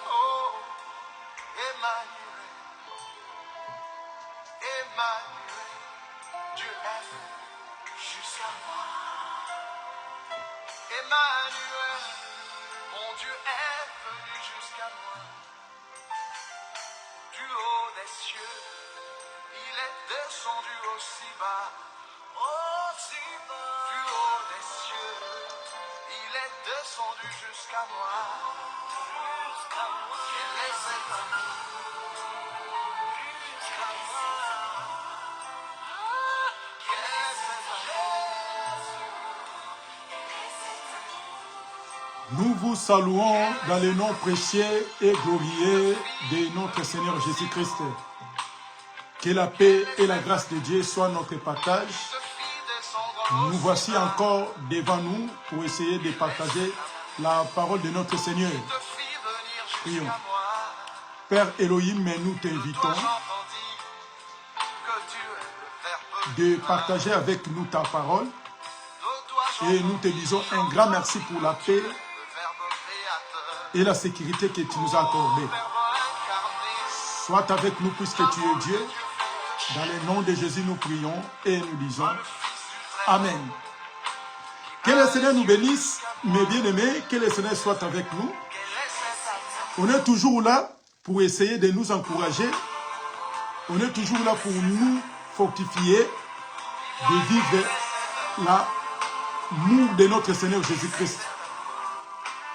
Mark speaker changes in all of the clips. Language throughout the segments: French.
Speaker 1: oh, Emmanuel, Emmanuel, Dieu est venu jusqu'à moi. Emmanuel, mon Dieu est venu jusqu'à moi. Du haut des cieux, il est descendu aussi bas. Aussi bas. Du haut des cieux, il est descendu jusqu'à moi. Jusqu'à moi. Quel est cet amour? Jusqu'à moi. Quel est cet amour?
Speaker 2: Nous vous saluons dans le nom précieux et glorieux de notre Seigneur Jésus-Christ. Que la paix et la grâce de Dieu soient notre partage. Nous voici encore devant nous pour essayer de partager la parole de notre Seigneur. Prions. Père Elohim, nous t'invitons de partager avec nous ta parole et nous te disons un grand merci pour la paix et la sécurité que tu nous as accordée. Sois avec nous puisque tu es Dieu. Dans le nom de Jésus, nous prions et nous disons Amen. Que le Seigneur nous bénisse, mes bien-aimés, que le Seigneur soit avec nous. On est toujours là pour essayer de nous encourager. On est toujours là pour nous fortifier, de vivre l'amour de notre Seigneur Jésus-Christ.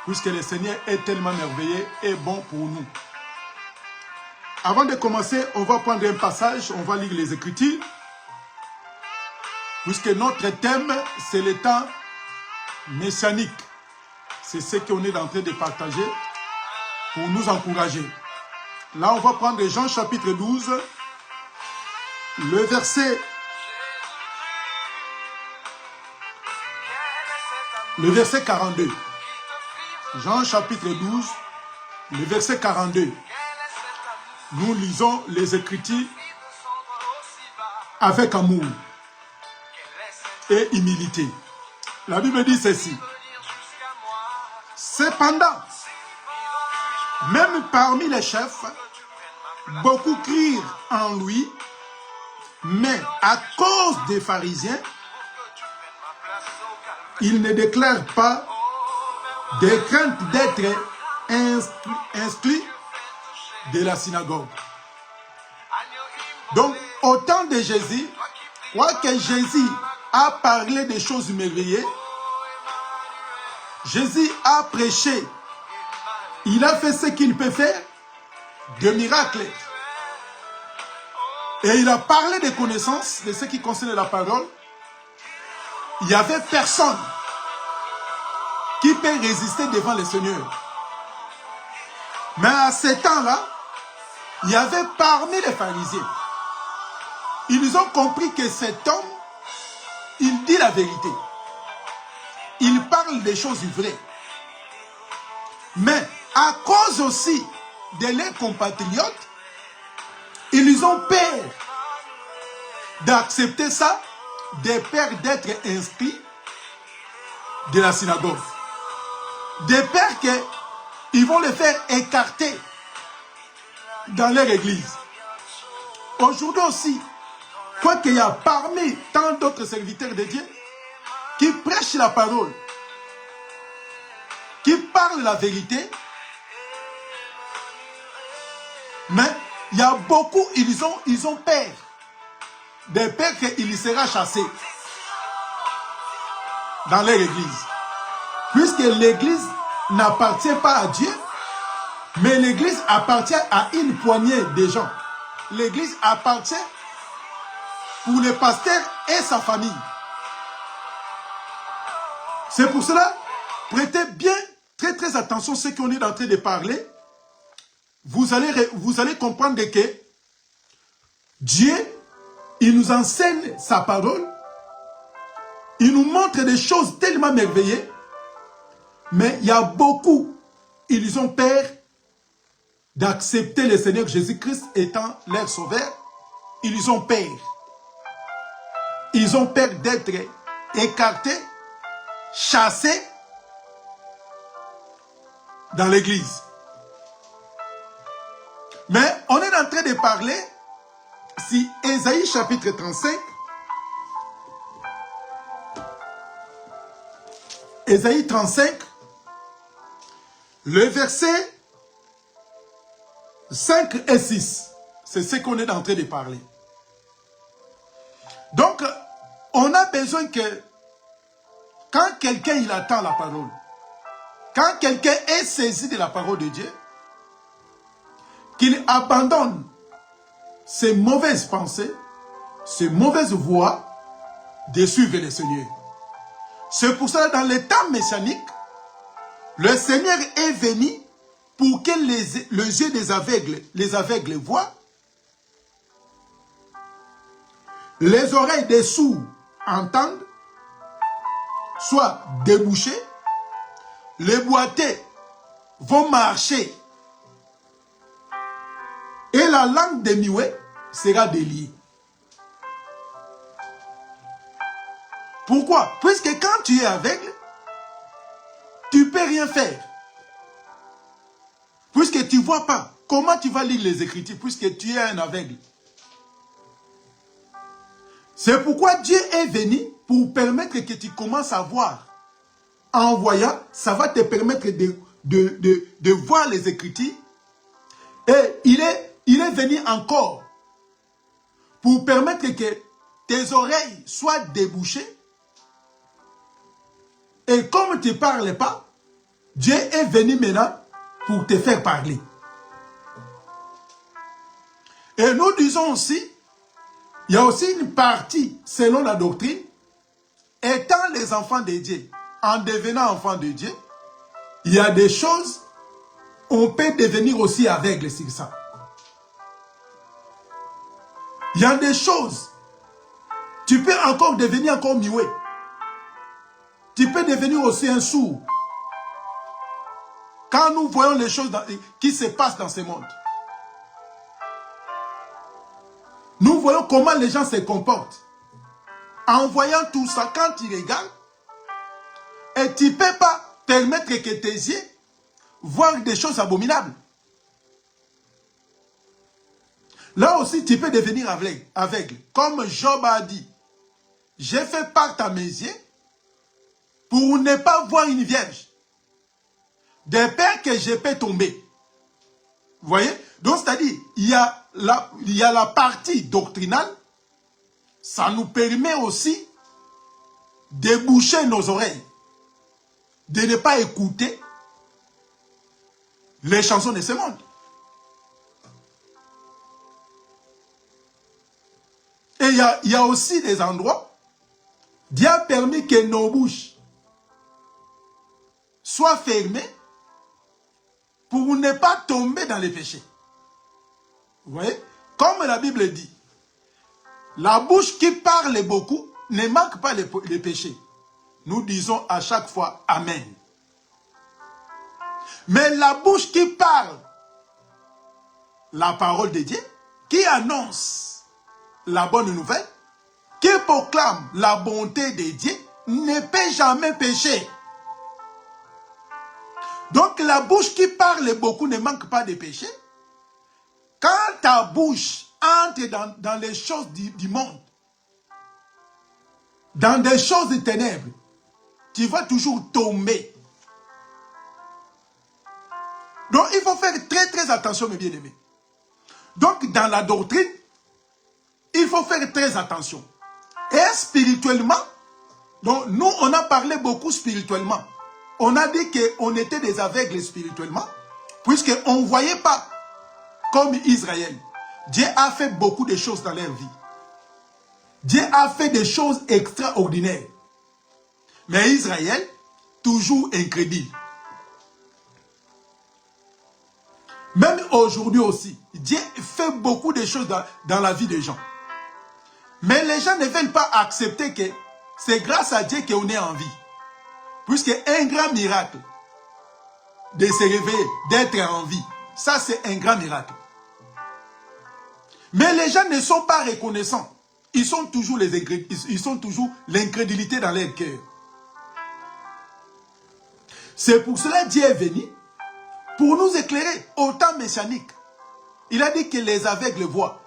Speaker 2: Puisque le Seigneur est tellement merveilleux et bon pour nous. Avant de commencer, on va prendre un passage, on va lire les Écritures. Puisque notre thème, c'est le temps messianique. C'est ce qu'on est en train de partager pour nous encourager. Là, on va prendre Jean chapitre 12, le verset 42. Jean chapitre 12, le verset 42. Nous lisons les Écritures avec amour et humilité. La Bible dit ceci. Cependant, même parmi les chefs, beaucoup crient en lui, mais à cause des pharisiens, il ne déclare pas de crainte d'être inscrit de la synagogue. Donc, au temps de Jésus, quoique Jésus a parlé des choses merveilleuses, Jésus a prêché, il a fait ce qu'il peut faire, de miracles. Et il a parlé des connaissances, de ce qui concerne la parole. Il n'y avait personne qui peut résister devant le Seigneur. Mais à ce temps-là, il y avait parmi les pharisiens. Ils ont compris que cet homme, il dit la vérité. Il parle des choses vraies. Mais à cause aussi de leurs compatriotes, ils ont peur d'accepter ça, de peur d'être inscrits de la synagogue. De peur qu'ils vont les faire écarter dans leur église. Aujourd'hui aussi, quoi qu'il y a parmi tant d'autres serviteurs de Dieu qui prêchent la parole, qui parlent la vérité, mais il y a beaucoup, ils ont peur. De peur qu'il sera chassé dans leur église. Puisque l'église n'appartient pas à Dieu, mais l'église appartient à une poignée de gens. L'église appartient pour le pasteur et sa famille. C'est pour cela, prêtez bien, très attention à ce qu'on est en train de parler. Vous allez comprendre que Dieu, il nous enseigne sa parole. Il nous montre des choses tellement merveilleuses. Mais il y a beaucoup, ils ont peur d'accepter le Seigneur Jésus-Christ étant leur sauveur. Ils ont peur. Ils ont peur d'être écartés, chassés. dans l'église. Mais on est en train de parler, si Ésaïe chapitre 35, Ésaïe 35, le verset 5 et 6, c'est ce qu'on est en train de parler. Donc, on a besoin que, quand quelqu'un il attend la parole, quand quelqu'un est saisi de la parole de Dieu, qu'il abandonne ses mauvaises pensées, ses mauvaises voies, de suivre le Seigneur. C'est pour ça que dans les temps messianiques, le Seigneur est venu pour que les yeux des aveugles, les aveugles voient, les oreilles des sourds entendent, soit débouchées, les boiteux vont marcher et la langue des muets sera déliée. Pourquoi? Puisque quand tu es aveugle, tu ne peux rien faire. Puisque tu ne vois pas, comment tu vas lire les Écritures puisque tu es un aveugle? C'est pourquoi Dieu est venu pour permettre que tu commences à voir. En voyant, ça va te permettre de voir les Écritures. Et il est venu encore pour permettre que tes oreilles soient débouchées. Et comme tu ne parles pas, Dieu est venu maintenant pour te faire parler. Et nous disons aussi, il y a aussi une partie, selon la doctrine, étant les enfants de Dieu, en devenant enfants de Dieu, il y a des choses, on peut devenir aussi aveugle sur ça. Il y a des choses, tu peux encore devenir encore muet. Tu peux devenir aussi un sourd. Quand nous voyons les choses qui se passent dans ce monde, nous voyons comment les gens se comportent. En voyant tout ça, quand tu regardes, et tu ne peux pas permettre que tes yeux voient des choses abominables. Là aussi, tu peux devenir aveugle. Comme Job a dit, j'ai fait part à mes yeux pour ne pas voir une vierge. De peur que je peux tomber. Vous voyez? Donc, c'est-à-dire, il y a la partie doctrinale. Ça nous permet aussi de boucher nos oreilles. De ne pas écouter les chansons de ce monde. Et il y a aussi des endroits, Dieu a permis que nos bouches soient fermées pour ne pas tomber dans les péchés. Vous voyez? Comme la Bible dit, la bouche qui parle beaucoup ne manque pas les péchés. Nous disons à chaque fois Amen. Mais la bouche qui parle la parole de Dieu, qui annonce la bonne nouvelle, qui proclame la bonté de Dieu, ne peut jamais pécher. Donc la bouche qui parle beaucoup ne manque pas de péché. Quand ta bouche entre dans les choses du monde, dans des choses des ténèbres, tu vas toujours tomber. Donc il faut faire très très attention mes bien-aimés. Donc dans la doctrine, il faut faire très attention. Et spirituellement, donc nous on a parlé beaucoup spirituellement. On a dit qu'on était des aveugles spirituellement, puisqu'on ne voyait pas comme Israël. Dieu a fait beaucoup de choses dans leur vie. Dieu a fait des choses extraordinaires. Mais Israël, toujours incrédule. Même aujourd'hui aussi, Dieu fait beaucoup de choses dans la vie des gens. Mais les gens ne veulent pas accepter que c'est grâce à Dieu qu'on est en vie. Puisque un grand miracle de se réveiller, d'être en vie, ça c'est un grand miracle. Mais les gens ne sont pas reconnaissants. Ils sont toujours l'incrédulité dans leur cœur. C'est pour cela que Dieu est venu pour nous éclairer au temps messianique. Il a dit que les aveugles voient.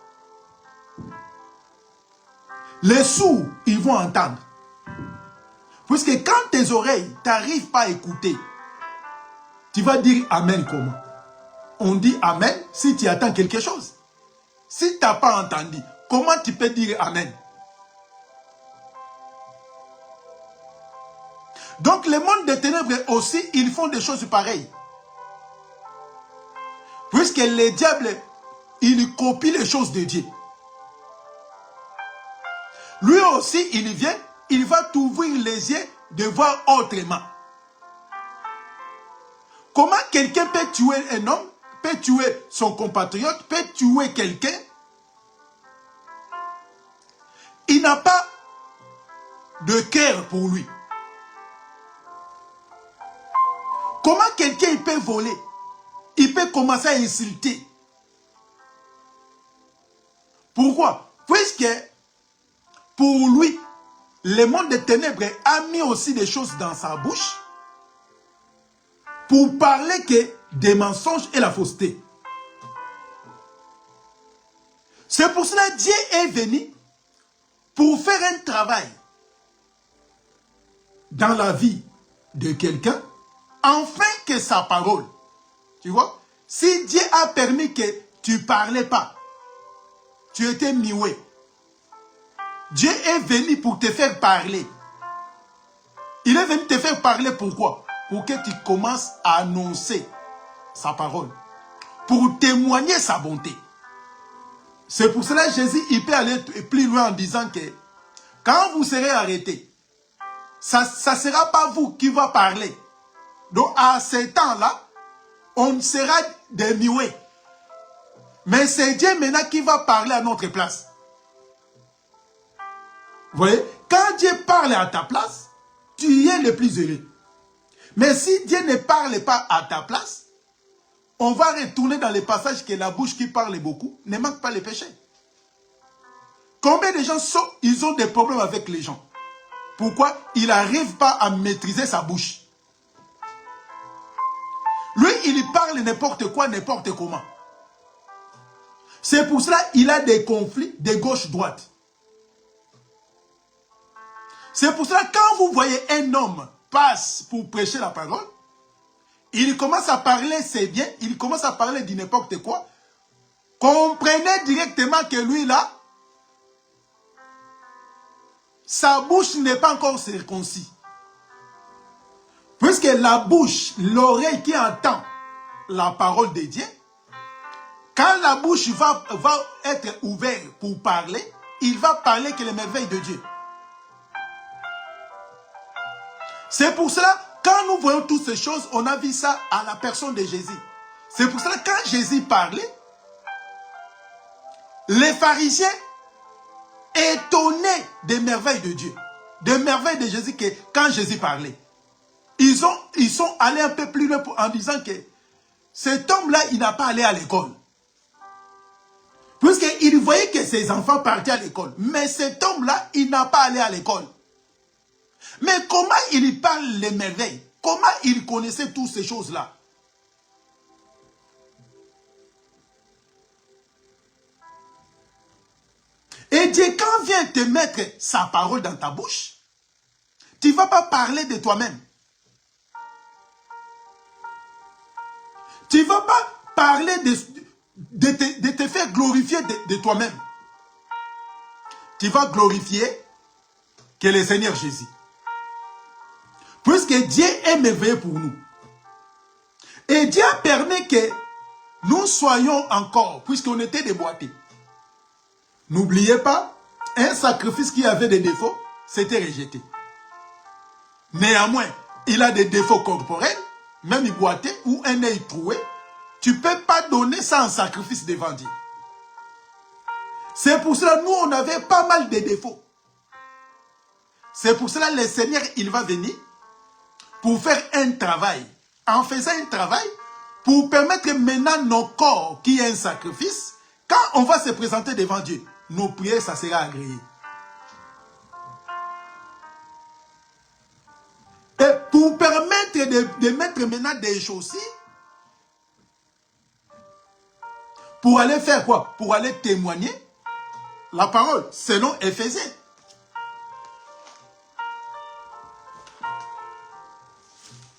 Speaker 2: Les sourds, ils vont entendre. Puisque quand tes oreilles t'arrivent pas à écouter, tu vas dire Amen comment? On dit Amen si tu attends quelque chose. Si tu n'as pas entendu, comment tu peux dire Amen? Donc le monde des ténèbres aussi, ils font des choses pareilles. Puisque les diables, ils copient les choses de Dieu. Lui aussi, il vient, il va t'ouvrir les yeux de voir autrement. Comment quelqu'un peut tuer un homme, peut tuer son compatriote, peut tuer quelqu'un? Il n'a pas de cœur pour lui. Comment quelqu'un peut voler? Il peut commencer à insulter. Pourquoi? Puisque pour lui, le monde des ténèbres a mis aussi des choses dans sa bouche pour parler que des mensonges et la fausseté. C'est pour cela que Dieu est venu pour faire un travail dans la vie de quelqu'un, afin que sa parole, tu vois, si Dieu a permis que tu ne parlais pas, tu étais muet, Dieu est venu pour te faire parler. Il est venu te faire parler pourquoi? Pour que tu commences à annoncer sa parole, pour témoigner sa bonté. C'est pour cela que Jésus, il peut aller plus loin en disant que quand vous serez arrêtés, ça ne sera pas vous qui va parler. Donc à ce temps-là, on sera des muets. Mais c'est Dieu maintenant qui va parler à notre place. Vous voyez, quand Dieu parle à ta place, tu es le plus heureux. Mais si Dieu ne parle pas à ta place, on va retourner dans les passages que la bouche qui parle beaucoup ne manque pas les péchés. Combien de gens ils ont des problèmes avec les gens? Pourquoi? Il n'arrive pas à maîtriser sa bouche. Lui, il parle n'importe quoi, n'importe comment. C'est pour cela qu'il a des conflits de gauche-droite. C'est pour cela que quand vous voyez un homme passe pour prêcher la parole, il commence à parler, c'est bien, il commence à parler de n'importe quoi. Comprenez directement que lui là, sa bouche n'est pas encore circoncis. Puisque la bouche, l'oreille qui entend la parole de Dieu, quand la bouche va être ouverte pour parler, il va parler que les merveilles de Dieu. C'est pour cela, quand nous voyons toutes ces choses, on a vu ça à la personne de Jésus. C'est pour cela, quand Jésus parlait, les pharisiens étonnés des merveilles de Dieu, des merveilles de Jésus, que quand Jésus parlait, ils sont allés un peu plus loin en disant que cet homme-là, il n'a pas allé à l'école. Puisqu'il voyait que ses enfants partaient à l'école. Mais cet homme-là, il n'a pas allé à l'école. Mais comment il parle les merveilles? Comment il connaissait toutes ces choses-là? Et Dieu, quand vient te mettre sa parole dans ta bouche, tu ne vas pas parler de toi-même. Tu ne vas pas parler de te faire glorifier de toi-même. Tu vas glorifier que le Seigneur Jésus. Puisque Dieu est merveilleux pour nous. Et Dieu permet que nous soyons encore, puisqu'on était déboîtés. N'oubliez pas, un sacrifice qui avait des défauts, c'était rejeté. Néanmoins, il a des défauts corporels, même boité ou un œil troué. Tu ne peux pas donner ça en sacrifice devant Dieu. C'est pour cela, nous, on avait pas mal de défauts. C'est pour cela, le Seigneur, il va venir pour faire un travail. En faisant un travail, pour permettre maintenant nos corps, qui est un sacrifice, quand on va se présenter devant Dieu, nos prières, ça sera agréé. Et pour permettre de mettre maintenant des choses, Pour aller faire quoi? Pour aller témoigner la parole, selon Éphésiens.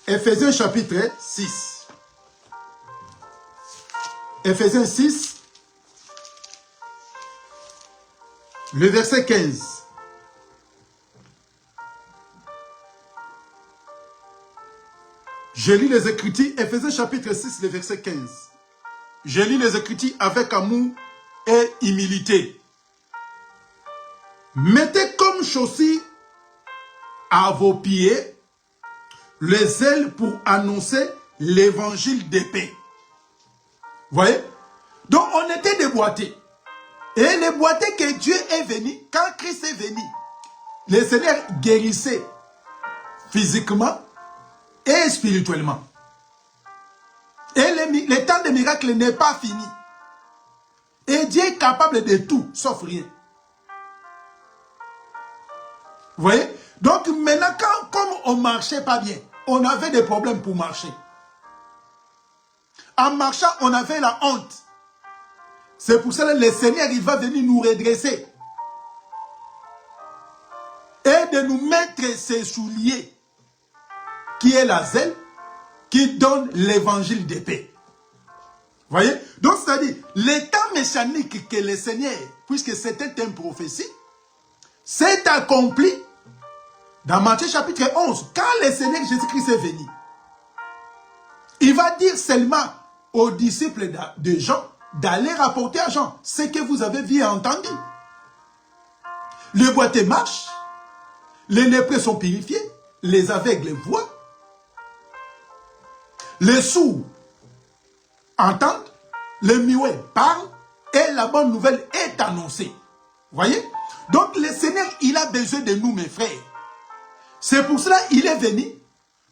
Speaker 2: Éphésiens chapitre 6. Éphésiens 6, le verset 15. Je lis les Écritures, Éphésiens chapitre 6, le verset 15. Je lis les Écritures avec amour et humilité. Mettez comme chaussures à vos pieds les ailes pour annoncer l'évangile de paix. Voyez? Donc on était déboîtés. Et les boîtés que Dieu est venu, quand Christ est venu, le Seigneur guérissait physiquement et spirituellement. Et le temps des miracles n'est pas fini. Et Dieu est capable de tout, sauf rien. Vous voyez? Donc maintenant, comme on ne marchait pas bien, on avait des problèmes pour marcher. En marchant, on avait la honte. C'est pour cela que le Seigneur, il va venir nous redresser. Et de nous mettre ses souliers, qui est la zèle, qui donne l'évangile de paix. Vous voyez? Donc, c'est-à-dire, l'état messianique que le Seigneur, puisque c'était une prophétie, s'est accompli dans Matthieu chapitre 11, quand le Seigneur Jésus-Christ est venu. Il va dire seulement aux disciples de Jean d'aller rapporter à Jean ce que vous avez vu et entendu. Les boiteux marchent, les lépreux sont purifiés, les aveugles voient, les sourds entendent, les muets parlent et la bonne nouvelle est annoncée. Voyez? Donc le Seigneur, il a besoin de nous, mes frères. C'est pour cela qu'il est venu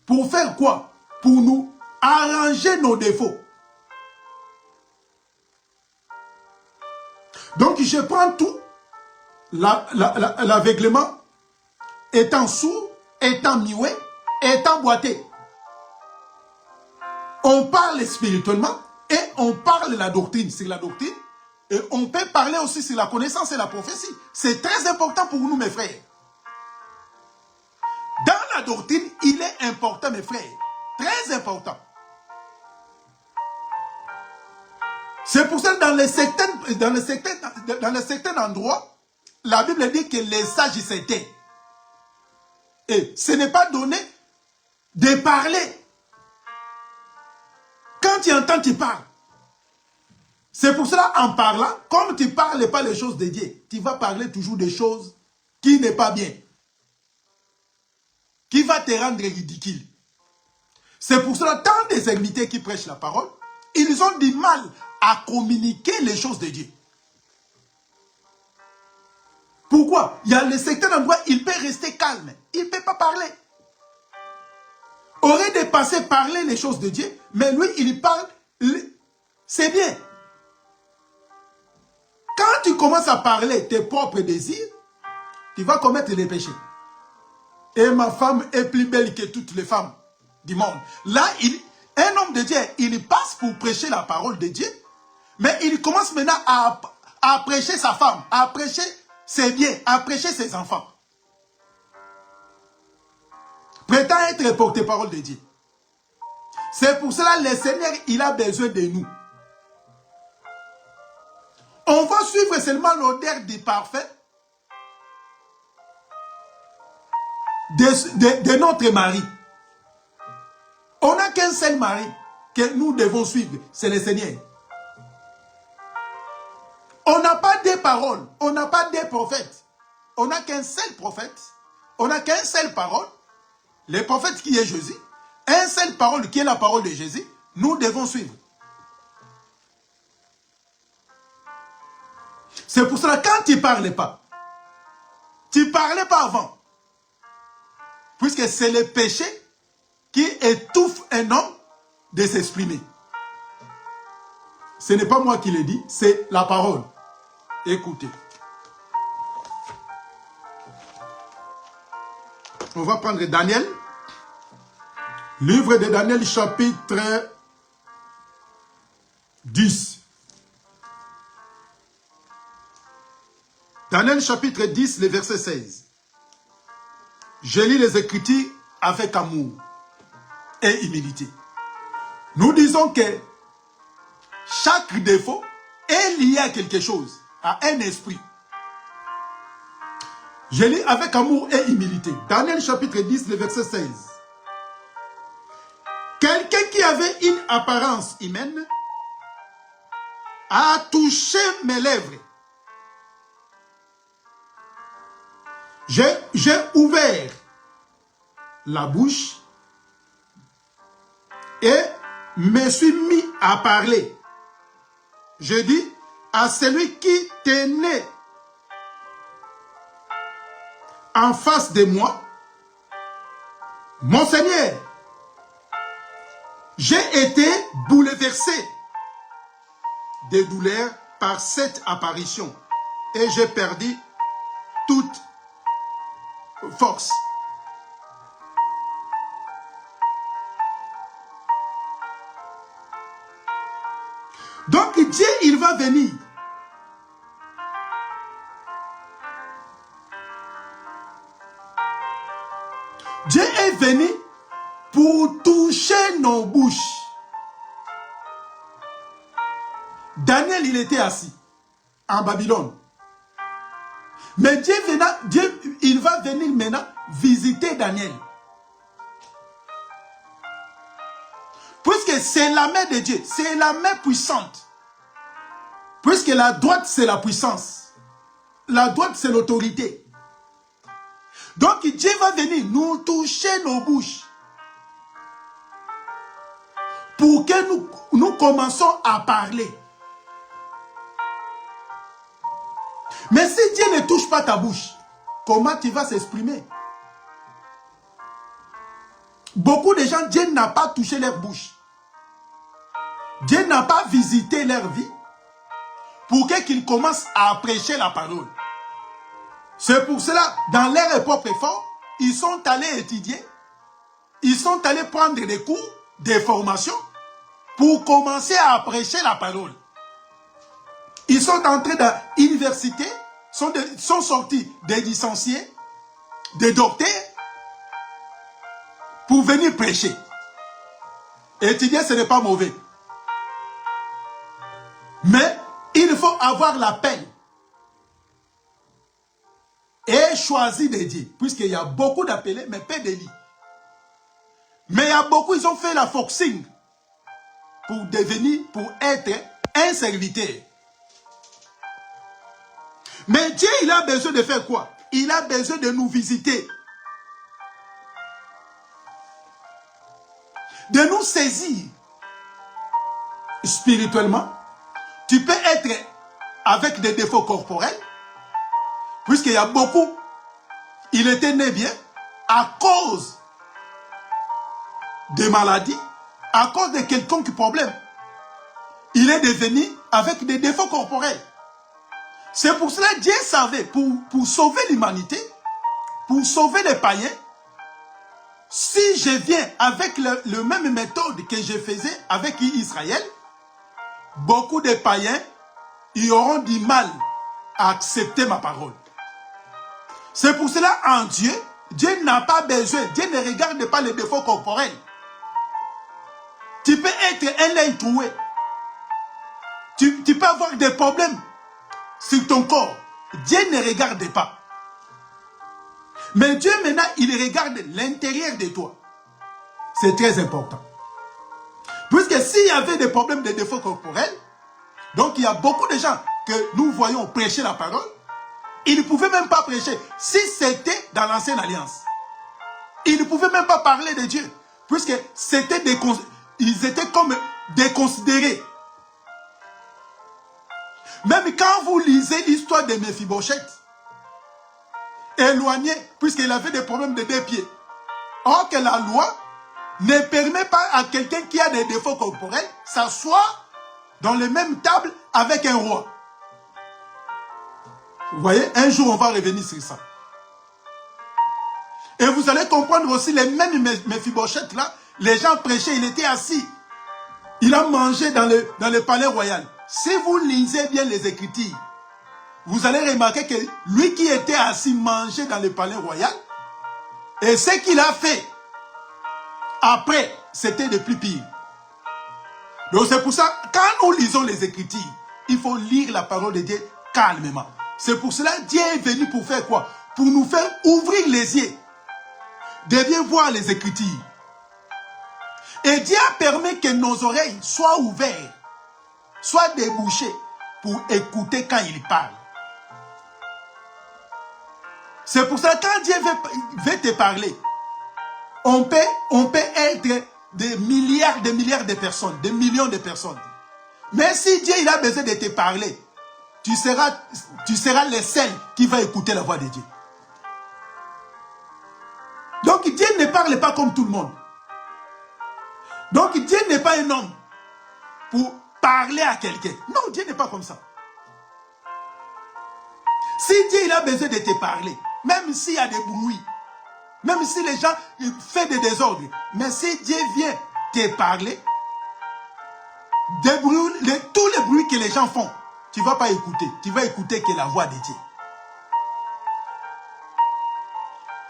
Speaker 2: pour faire quoi? Pour nous arranger nos défauts. Donc je prends tout, l'aveuglement, étant sourd, étant muet, étant boité. On parle spirituellement et on parle la doctrine. C'est la doctrine. Et on peut parler aussi sur la connaissance et la prophétie. C'est très important pour nous, mes frères. Dans la doctrine, il est important, mes frères. Très important. C'est pour ça que dans les certains endroits, la Bible dit que les sages s'étaient. Et ce n'est pas donné de parler. Quand tu entends, tu parles. C'est pour cela, en parlant, comme tu ne parles pas les choses de Dieu, tu vas parler toujours des choses qui n'est pas bien. Qui va te rendre ridicule. C'est pour cela, tant des invités qui prêchent la parole, ils ont du mal à communiquer les choses de Dieu. Pourquoi? Il y a les certains endroits, il peut rester calme. Il ne peut pas parler. Aurait dépassé parler les choses de Dieu, mais lui, il parle, c'est bien. Quand tu commences à parler tes propres désirs, tu vas commettre des péchés. Et ma femme est plus belle que toutes les femmes du monde. Là, un homme de Dieu, il passe pour prêcher la parole de Dieu, mais il commence maintenant à prêcher sa femme, à prêcher ses biens, à prêcher ses enfants. Prétend être porte-parole de Dieu. C'est pour cela que le Seigneur, il a besoin de nous. On va suivre seulement l'odeur du parfait de notre mari. On n'a qu'un seul mari que nous devons suivre, c'est le Seigneur. On n'a pas deux paroles, on n'a pas deux prophètes. On n'a qu'un seul prophète, on n'a qu'un seul parole, le prophète qui est Jésus, un seul parole qui est la parole de Jésus, nous devons suivre. C'est pour cela, quand tu ne parles pas, tu ne parlais pas avant. Puisque c'est le péché qui étouffe un homme de s'exprimer. Ce n'est pas moi qui le dis, c'est la parole. Écoutez. On va prendre Daniel. Livre de Daniel, chapitre 10. Daniel chapitre 10, le verset 16. Je lis les Écritures avec amour et humilité. Nous disons que chaque défaut est lié à quelque chose, à un esprit. Je lis avec amour et humilité. Daniel chapitre 10, le verset 16. Quelqu'un qui avait une apparence humaine a touché mes lèvres. J'ai ouvert la bouche et me suis mis à parler. Je dis à celui qui tenait en face de moi, mon Seigneur, j'ai été bouleversé de douleur par cette apparition et j'ai perdu toute force. Donc Dieu, il va venir. Dieu est venu pour toucher nos bouches. Daniel, il était assis en Babylone. Mais Dieu, il va venir maintenant visiter Daniel. Puisque c'est la main de Dieu, c'est la main puissante. Puisque la droite, c'est la puissance. La droite, c'est l'autorité. Donc Dieu va venir nous toucher nos bouches. Pour que nous commençons à parler. Mais si Dieu ne touche pas ta bouche, comment tu vas s'exprimer? Beaucoup de gens, Dieu n'a pas touché leur bouche. Dieu n'a pas visité leur vie pour qu'ils commencent à prêcher la parole. C'est pour cela, dans leur époque fort, ils sont allés étudier, ils sont allés prendre des cours, des formations, pour commencer à prêcher la parole. Ils sont entrés dans l'université, sont sortis des licenciés, des docteurs, pour venir prêcher. Étudier, ce n'est pas mauvais. Mais il faut avoir la peine et choisir des dieux. Puisqu'il y a beaucoup d'appelés, mais peu d'élus. Mais il y a beaucoup, ils ont fait la forcing pour devenir, pour être un serviteur. Mais Dieu, il a besoin de faire quoi? Il a besoin de nous visiter. De nous saisir spirituellement. Tu peux être avec des défauts corporels. Puisqu'il y a beaucoup. Il était né bien à cause de maladies, à cause de quelconque problème. Il est devenu avec des défauts corporels. C'est pour cela que Dieu savait, pour sauver l'humanité, pour sauver les païens, si je viens avec le même méthode que je faisais avec Israël, beaucoup de païens, ils auront du mal à accepter ma parole. C'est pour cela, en Dieu, Dieu n'a pas besoin, Dieu ne regarde pas les défauts corporels. Tu peux être un œil troué. Tu peux avoir des problèmes sur ton corps. Dieu ne regarde pas. Mais Dieu maintenant, il regarde l'intérieur de toi. C'est très important. Puisque s'il y avait des problèmes de défauts corporels, donc il y a beaucoup de gens que nous voyons prêcher la parole, ils ne pouvaient même pas prêcher. Si c'était dans l'ancienne alliance, ils ne pouvaient même pas parler de Dieu. Puisque ils étaient comme déconsidérés. Même quand vous lisez l'histoire de Mephibosheth, éloigné, puisqu'il avait des problèmes de deux pieds. Or que la loi ne permet pas à quelqu'un qui a des défauts corporels s'asseoir dans les mêmes tables avec un roi. Vous voyez, un jour on va revenir sur ça. Et vous allez comprendre aussi les mêmes Mephibosheth là, les gens prêchaient, il était assis. Il a mangé dans le palais royal. Si vous lisez bien les Écritures, vous allez remarquer que lui qui était assis manger dans le palais royal, et ce qu'il a fait après, c'était de plus pire. Donc c'est pour ça, quand nous lisons les Écritures, il faut lire la parole de Dieu calmement. C'est pour cela que Dieu est venu pour faire quoi? Pour nous faire ouvrir les yeux, de bien voir les Écritures. Et Dieu permet que nos oreilles soient ouvertes, soient débouchées pour écouter quand il parle. C'est pour ça que quand Dieu veut te parler, on peut être des milliards de personnes, des millions de personnes. Mais si Dieu il a besoin de te parler, tu seras le seul qui va écouter la voix de Dieu. Donc Dieu ne parle pas comme tout le monde. Donc Dieu n'est pas un homme pour parler à quelqu'un. Non, Dieu n'est pas comme ça. Si Dieu il a besoin de te parler, même s'il y a des bruits, même si les gens font des désordres, mais si Dieu vient te parler, tous les bruits que les gens font, tu ne vas pas écouter. Tu vas écouter que la voix de Dieu.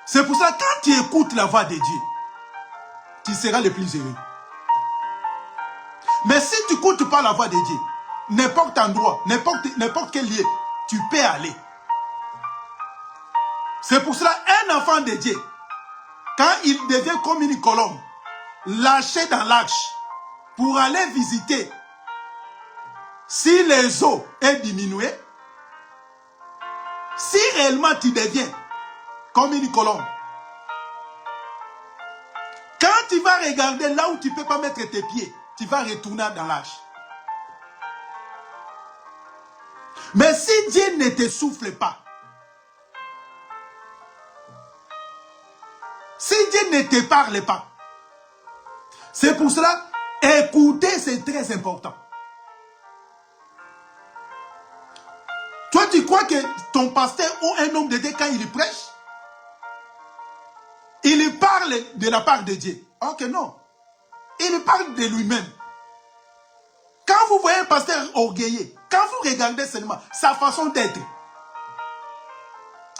Speaker 2: C'est pour ça que quand tu écoutes la voix de Dieu, tu seras le plus heureux. Mais si tu n'écoutes pas la voix de Dieu, n'importe endroit, n'importe quel lieu, tu peux aller. C'est pour cela un enfant de Dieu, quand il devient comme une colombe, lâché dans l'arche, pour aller visiter, si les eaux est diminué, si réellement tu deviens comme une colombe, quand tu vas regarder là où tu ne peux pas mettre tes pieds, tu vas retourner dans l'arche. Mais si Dieu ne te souffle pas, si Dieu ne te parle pas, c'est pour cela, écouter c'est très important. Toi, tu crois que ton pasteur ou un homme de Dieu, quand il prêche, il parle de la part de Dieu. Ok, non. Il parle de lui-même. Quand vous voyez un pasteur orgueilleux, quand vous regardez seulement sa façon d'être,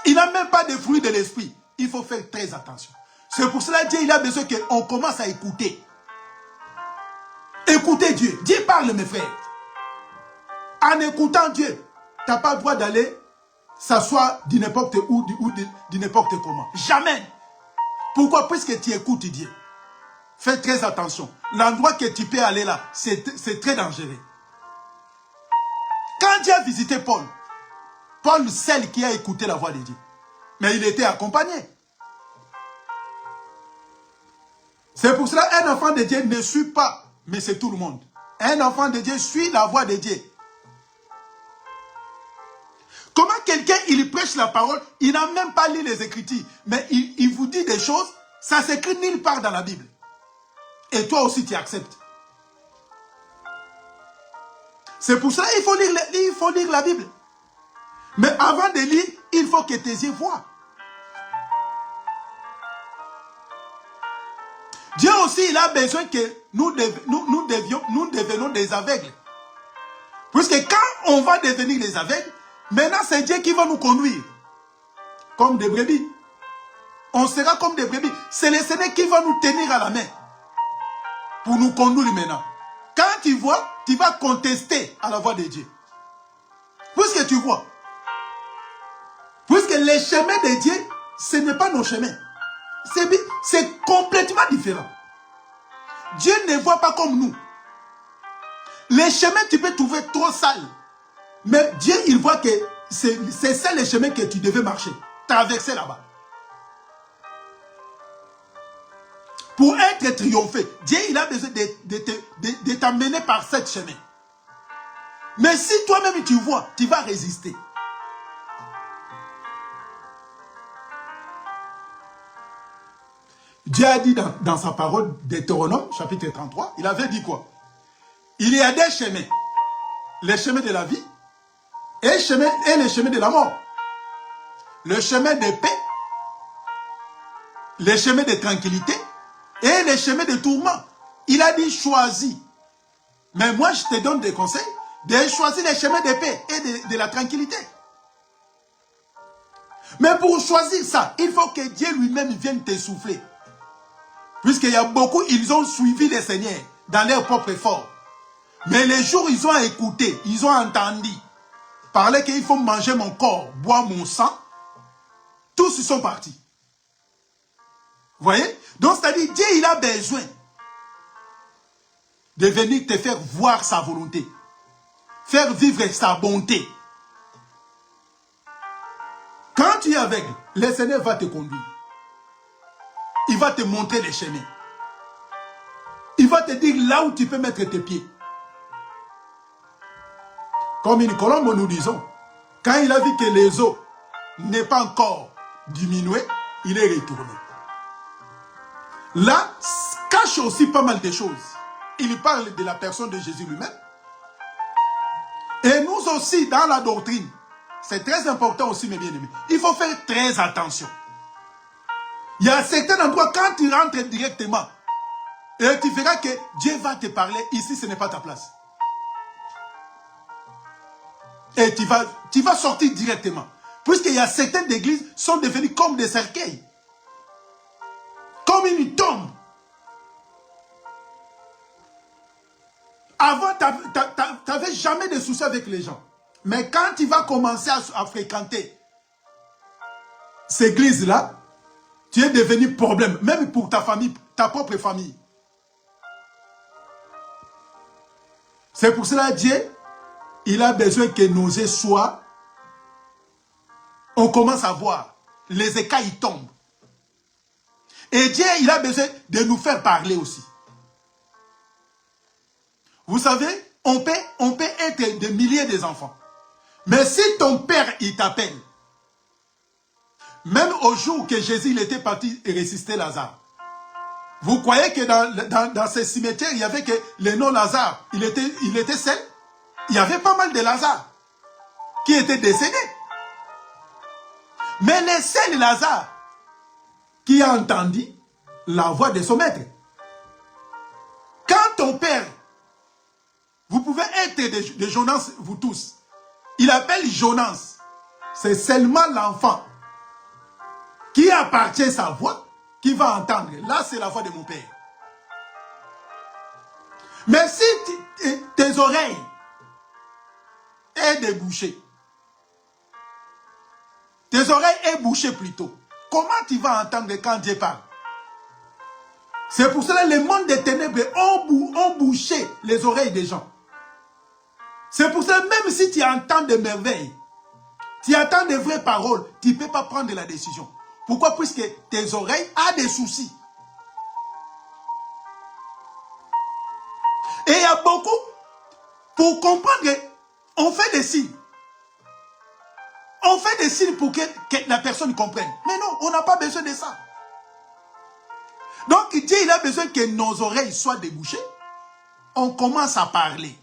Speaker 2: il n'a même pas de fruit de l'esprit. Il faut faire très attention. C'est pour cela que Dieu il a besoin qu'on commence à écouter. Écoutez Dieu. Dieu parle, mes frères. En écoutant Dieu, tu n'as pas le droit d'aller s'asseoir de n'importe où, de n'importe comment. Jamais. Pourquoi? Puisque tu écoutes Dieu. Fais très attention. L'endroit que tu peux aller là, c'est très dangereux. Quand Dieu a visité Paul, Paul, celle qui a écouté la voix de Dieu, mais il était accompagné. C'est pour cela qu'un enfant de Dieu ne suit pas, mais c'est tout le monde. Un enfant de Dieu suit la voix de Dieu. Comment quelqu'un, il prêche la parole, il n'a même pas lu les Écritures, mais il vous dit des choses, ça s'écrit nulle part dans la Bible. Et toi aussi, tu acceptes. C'est pour cela qu'il faut lire la Bible. Mais avant de lire, il faut que tes yeux voient. Dieu aussi, il a besoin que nous devenons des aveugles. Puisque quand on va devenir des aveugles, maintenant c'est Dieu qui va nous conduire. Comme des brebis. On sera comme des brebis. C'est le Seigneur qui va nous tenir à la main. Pour nous conduire maintenant. Quand tu vois, tu vas contester à la voix de Dieu. Puisque tu vois. Puisque les chemins de Dieu, ce n'est pas nos chemins. C'est complètement différent. Dieu ne voit pas comme nous. Les chemins, tu peux trouver trop sales. Mais Dieu, il voit que c'est ça les chemins que tu devais marcher. Traverser là-bas. Pour être triomphé, Dieu, il a besoin de t'amener par ce chemin. Mais si toi-même tu vois, tu vas résister. Dieu a dit dans sa parole Deutéronome, chapitre 33, il avait dit quoi? Il y a des chemins. Les chemins de la vie et les chemins de la mort. Le chemin de paix, les chemins de tranquillité et les chemins de tourment. Il a dit choisis. Mais moi, je te donne des conseils de choisir les chemins de paix et de la tranquillité. Mais pour choisir ça, il faut que Dieu lui-même vienne t'essouffler. Puisqu'il y a beaucoup, ils ont suivi le Seigneur dans leur propre effort. Mais les jours où ils ont écouté, ils ont entendu parler qu'il faut manger mon corps, boire mon sang, tous ils sont partis. Vous voyez? Donc, c'est-à-dire, Dieu, il a besoin de venir te faire voir sa volonté. Faire vivre sa bonté. Quand tu es aveugle, le Seigneur va te conduire. Il va te montrer les chemins. Il va te dire là où tu peux mettre tes pieds. Comme une colombe, nous disons, quand il a vu que les eaux n'est pas encore diminuées, il est retourné. Là, cache aussi pas mal de choses. Il parle de la personne de Jésus lui-même. Et nous aussi, dans la doctrine, c'est très important aussi, mes bien-aimés. Il faut faire très attention. Il y a certains endroits, quand tu rentres directement, et tu verras que Dieu va te parler, ici ce n'est pas ta place. Et tu vas sortir directement. Puisqu'il y a certaines églises qui sont devenues comme des cercueils. Comme une tombe. Avant, tu n'avais jamais de soucis avec les gens. Mais quand tu vas commencer à fréquenter ces églises-là, tu es devenu problème, même pour ta famille, ta propre famille. C'est pour cela Dieu, il a besoin que nos yeux soient, on commence à voir, les écailles tombent. Et Dieu, il a besoin de nous faire parler aussi. Vous savez, on peut être des milliers d'enfants. Mais si ton père, il t'appelle, même au jour que Jésus il était parti ressusciter Lazare, vous croyez que dans ces cimetières, il y avait que le nom Lazare, il était seul? Il y avait pas mal de Lazare qui étaient décédés. Mais le seul Lazare qui a entendu la voix de son maître. Quand ton père, vous pouvez être de Jonas, vous tous, il appelle Jonas, c'est seulement l'enfant qui appartient à sa voix qui va entendre. Là, c'est la voix de mon père. Mais si tes oreilles est débouchée, tes oreilles est bouchées plutôt, comment tu vas entendre quand Dieu parle? C'est pour cela que le monde des ténèbres ont bouché les oreilles des gens. C'est pour cela que même si tu entends des merveilles, tu entends des vraies paroles, tu ne peux pas prendre la décision. Pourquoi? Puisque tes oreilles ont des soucis. Et il y a beaucoup, pour comprendre, on fait des signes. On fait des signes pour que la personne comprenne. Mais non, on n'a pas besoin de ça. Donc Dieu, il a besoin que nos oreilles soient débouchées. On commence à parler.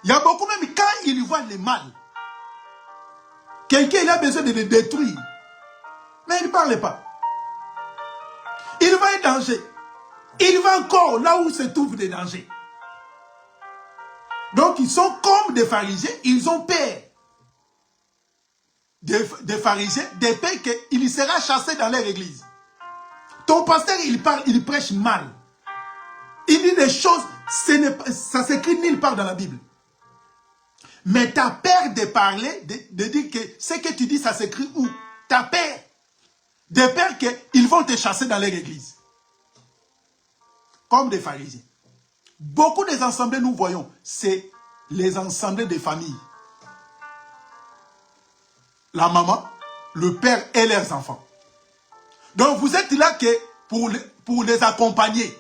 Speaker 2: Il y a beaucoup même, quand il voit le mal, quelqu'un il a besoin de le détruire. Mais il ne parle pas. Il va en danger. Il va encore là où se trouvent des dangers. Donc ils sont comme des pharisiens, ils ont peur. Des pharisiens, des peurs qu'il sera chassé dans leur église. Ton pasteur, il parle, il prêche mal. Il dit des choses, ça s'écrit nulle part dans la Bible. Mais tu as peur de parler, de dire que ce que tu dis, ça s'écrit où? Tu as peur. De peur qu'ils vont te chasser dans leur église. Comme des pharisiens. Beaucoup des assemblées, nous voyons, c'est les assemblées des familles. La maman, le père et leurs enfants. Donc vous êtes là que pour les accompagner.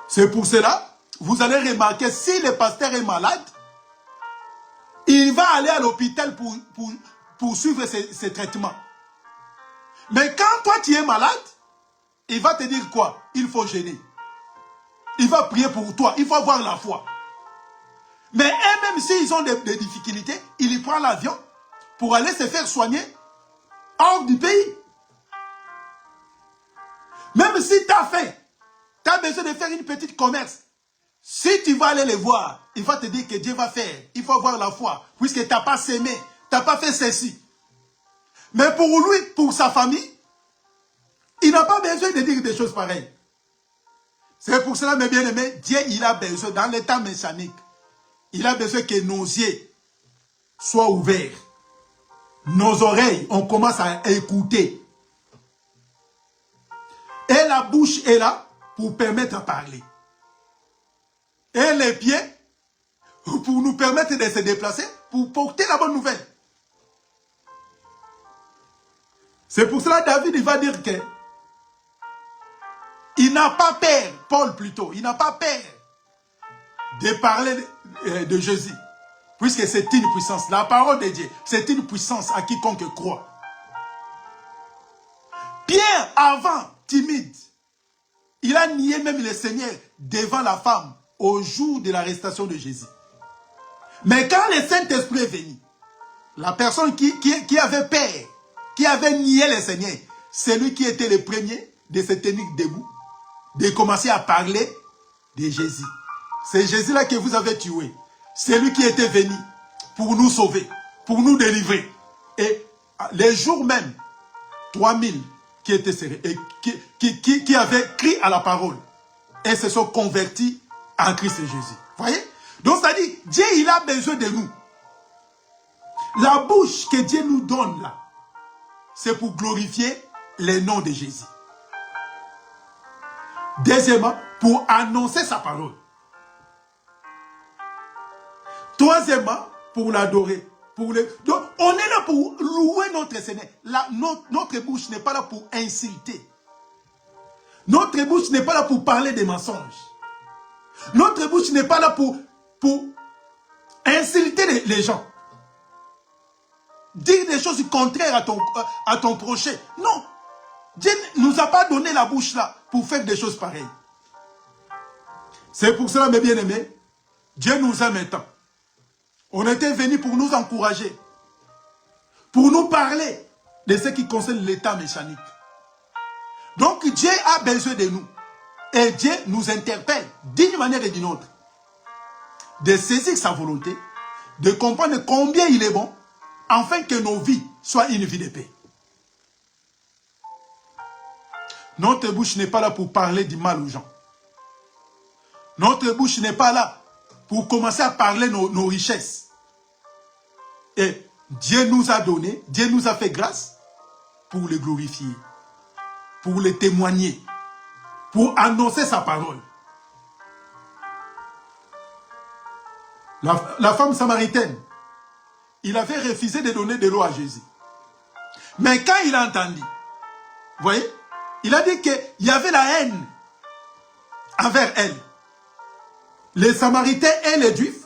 Speaker 2: C'est pour cela, vous allez remarquer, si le pasteur est malade, il va aller à l'hôpital pour suivre ses traitements. Mais quand toi tu es malade, il va te dire quoi? Il faut jeûner. Il va prier pour toi, il faut avoir la foi. Mais eux-mêmes, s'ils ont des difficultés, ils prennent l'avion pour aller se faire soigner hors du pays. Même si tu as faim, tu as besoin de faire une petite commerce, Si tu vas aller les voir, il va te dire que Dieu va faire. Il faut avoir la foi, puisque tu n'as pas sémé, tu n'as pas fait ceci. Mais pour lui, pour sa famille, il n'a pas besoin de dire des choses pareilles. C'est pour cela, mes bien-aimés, Dieu, il a besoin, dans l'état messianique, il a besoin que nos yeux soient ouverts. Nos oreilles, on commence à écouter. Et la bouche est là pour permettre de parler. Et les pieds, pour nous permettre de se déplacer, pour porter la bonne nouvelle. C'est pour cela que David il va dire que il n'a pas peur, Paul plutôt, il n'a pas peur de parler de Jésus. Puisque c'est une puissance. La parole de Dieu, c'est une puissance à quiconque croit. Pierre, avant, timide, il a nié même le Seigneur devant la femme au jour de l'arrestation de Jésus. Mais quand le Saint-Esprit est venu, la personne qui avait peur, qui avait nié le Seigneur, c'est lui qui était le premier de se tenir debout, de commencer à parler de Jésus. C'est Jésus-là que vous avez tué. C'est lui qui était venu pour nous sauver, pour nous délivrer. Et les jours même, 3000 qui étaient serrés, et qui avaient crié à la parole et se sont convertis en Christ Jésus. Voyez? Donc ça dit, Dieu il a besoin de nous. La bouche que Dieu nous donne là, c'est pour glorifier le nom de Jésus. Deuxièmement, pour annoncer sa parole. Troisièmement, pour l'adorer. Donc, on est là pour louer notre Seigneur. Notre bouche n'est pas là pour insulter. Notre bouche n'est pas là pour parler des mensonges. Notre bouche n'est pas là pour insulter les gens. Dire des choses contraires à ton prochain. Non. Dieu ne nous a pas donné la bouche là pour faire des choses pareilles. C'est pour cela, mes bien-aimés, Dieu nous aime tant. On était venus pour nous encourager, pour nous parler de ce qui concerne l'état messianique. Donc Dieu a besoin de nous. Et Dieu nous interpelle d'une manière et d'une autre. De saisir sa volonté, de comprendre combien il est bon, afin que nos vies soient une vie de paix. Notre bouche n'est pas là pour parler du mal aux gens. Notre bouche n'est pas là pour commencer à parler nos richesses. Et Dieu nous a donné, Dieu nous a fait grâce pour le glorifier, pour le témoigner, pour annoncer sa parole. La femme samaritaine, il avait refusé de donner de l'eau à Jésus. Mais quand il a entendu, vous voyez, il a dit qu'il y avait la haine envers elle. Les Samaritains et les Juifs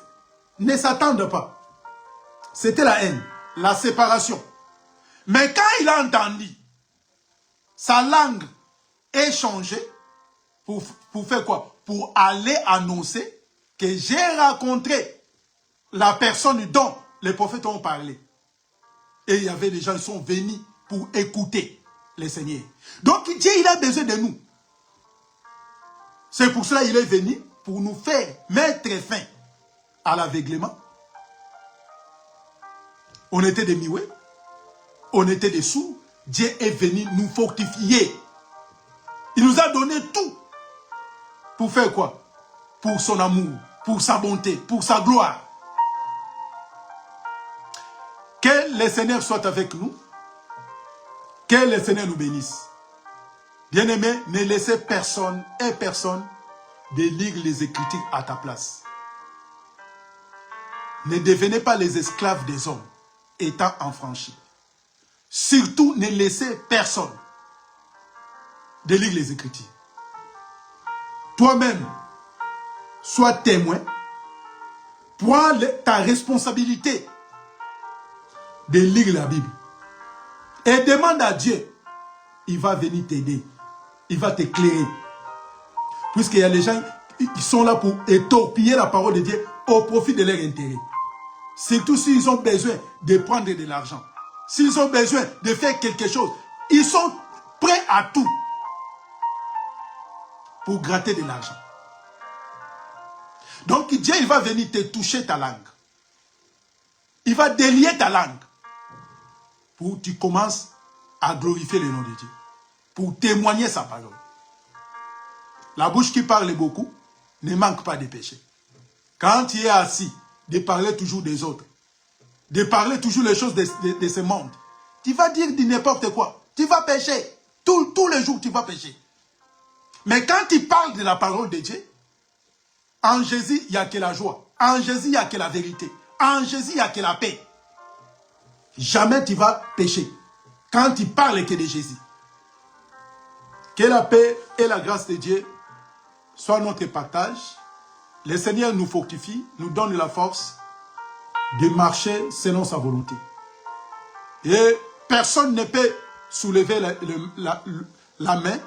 Speaker 2: ne s'attendent pas. C'était la haine, la séparation. Mais quand il a entendu, sa langue est changée pour faire quoi? Pour aller annoncer que j'ai rencontré la personne dont les prophètes ont parlé. Et il y avait des gens qui sont venus pour écouter le Seigneur. Donc Dieu, il a besoin de nous. C'est pour cela qu'il est venu pour nous faire mettre fin à l'aveuglement. On était des muets, on était des sourds. Dieu est venu nous fortifier. Il nous a donné tout. Pour faire quoi? Pour son amour, pour sa bonté, pour sa gloire. Que le Seigneur soit avec nous. Que le Seigneur nous bénisse. Bien-aimés, ne laissez personne et personne de lire les Écritures à ta place. Ne devenez pas les esclaves des hommes, étant affranchis. Surtout, ne laissez personne de lire les Écritures. Toi-même, sois témoin. Prends ta responsabilité de lire la Bible. Et demande à Dieu. Il va venir t'aider. Il va t'éclairer. Puisqu'il y a des gens qui sont là pour étorpiller la parole de Dieu au profit de leur intérêt. Surtout s'ils ont besoin de prendre de l'argent. S'ils ont besoin de faire quelque chose, ils sont prêts à tout pour gratter de l'argent. Donc Dieu, il va venir te toucher ta langue. Il va délier ta langue. Pour que tu commences à glorifier le nom de Dieu. Pour témoigner sa parole. La bouche qui parle beaucoup ne manque pas de péché. Quand tu es assis, de parler toujours des autres, de parler toujours les choses de ce monde, tu vas dire n'importe quoi. Tu vas pécher. Tous les jours, tu vas pécher. Mais quand tu parles de la parole de Dieu, en Jésus, il n'y a que la joie. En Jésus, il n'y a que la vérité. En Jésus, il n'y a que la paix. Jamais tu vas pécher. Quand tu parles que de Jésus. Que la paix et la grâce de Dieu soient notre partage. Le Seigneur nous fortifie, nous donne la force de marcher selon sa volonté. Et personne ne peut soulever la main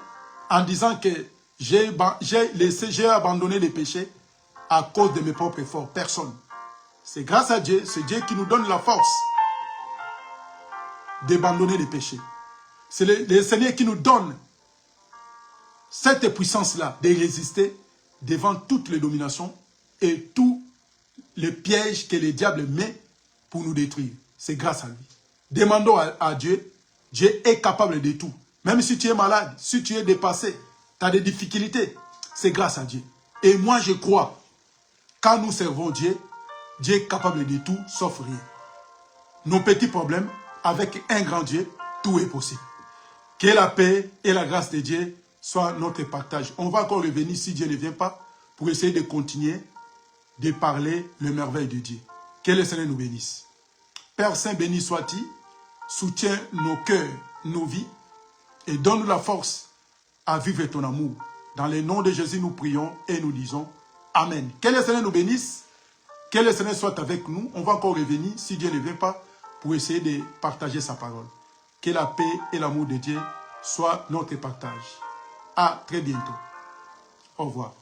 Speaker 2: en disant que j'ai abandonné les péchés à cause de mes propres efforts. Personne. C'est grâce à Dieu, c'est Dieu qui nous donne la force d'abandonner les péchés. C'est le Seigneur qui nous donne cette puissance-là de résister devant toutes les dominations et tous les pièges que le diable met pour nous détruire. C'est grâce à lui. Demandons à Dieu. Dieu est capable de tout. Même si tu es malade, si tu es dépassé, tu as des difficultés, c'est grâce à Dieu. Et moi, je crois, quand nous servons Dieu, Dieu est capable de tout, sauf rien. Nos petits problèmes, avec un grand Dieu, tout est possible. Que la paix et la grâce de Dieu soient notre partage. On va encore revenir, si Dieu ne vient pas, pour essayer de continuer de parler les merveilles de Dieu. Que le Seigneur nous bénisse. Père Saint, béni sois-tu. Soutiens nos cœurs, nos vies, et donne-nous la force à vivre ton amour. Dans le nom de Jésus, nous prions et nous disons Amen. Que le Seigneur nous bénisse, que le Seigneur soit avec nous. On va encore revenir, si Dieu ne vient pas, pour essayer de partager sa parole. Que la paix et l'amour de Dieu soient notre partage. À très bientôt. Au revoir.